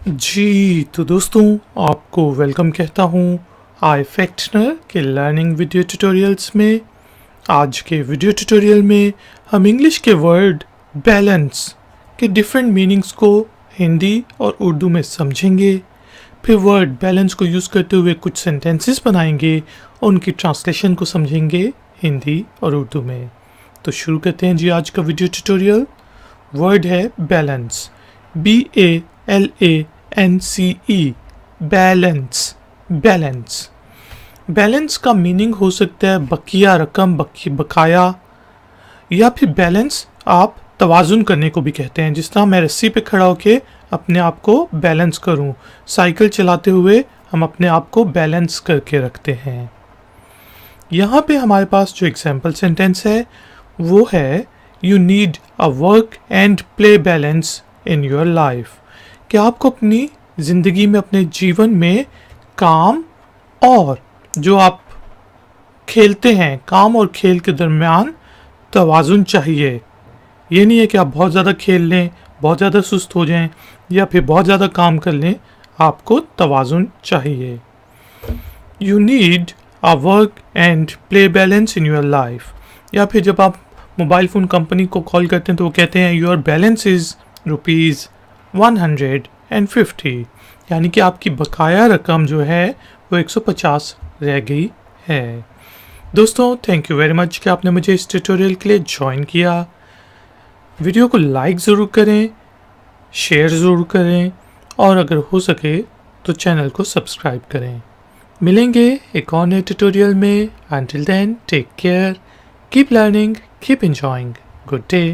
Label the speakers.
Speaker 1: जी तो दोस्तों आपको वेलकम कहता हूँ आई फैक्टनर के लर्निंग वीडियो ट्यूटोरियल्स में। आज के वीडियो ट्यूटोरियल में हम इंग्लिश के वर्ड बैलेंस के डिफरेंट मीनिंग्स को हिंदी और उर्दू में समझेंगे। फिर वर्ड बैलेंस को यूज़ करते हुए कुछ सेंटेंसेस बनाएंगे और उनकी ट्रांसलेशन को समझेंगे हिंदी और उर्दू में। तो शुरू करते हैं जी आज का वीडियो ट्यूटोरियल। वर्ड है balance, BALANCE, balance. Balance balance का मीनिंग हो सकता है बकिया रकम, बकाया, या फिर बैलेंस आप तवाजुन करने को भी कहते हैं। जिस तरह मैं रस्सी पे खड़ा होके अपने आप को बैलेंस करूं, साइकिल चलाते हुए हम अपने आप को बैलेंस करके रखते हैं। यहाँ पे हमारे पास जो एग्जाम्पल सेंटेंस है वो है you need a work and play balance in your life, कि आपको अपनी ज़िंदगी में, अपने जीवन में काम और जो आप खेलते हैं, काम और खेल के दरमियान तवाज़ुन चाहिए। ये नहीं है कि आप बहुत ज़्यादा खेल लें, बहुत ज़्यादा सुस्त हो जाएं, या फिर बहुत ज़्यादा काम कर लें। आपको तवाज़ुन चाहिए। You need a work and play balance in your life. या फिर जब आप मोबाइल फ़ोन कंपनी को कॉल करते हैं तो वो कहते हैं योर बैलेंस इज़ ₹150, यानी कि आपकी बकाया रकम जो है वो 150 रह गई है। दोस्तों थैंक यू वेरी मच कि आपने मुझे इस ट्यूटोरियल के लिए ज्वाइन किया। वीडियो को लाइक ज़रूर करें, शेयर ज़रूर करें और अगर हो सके तो चैनल को सब्सक्राइब करें। मिलेंगे एक और नए ट्यूटोरियल में। Until then, take care, keep learning, keep enjoying. Good day.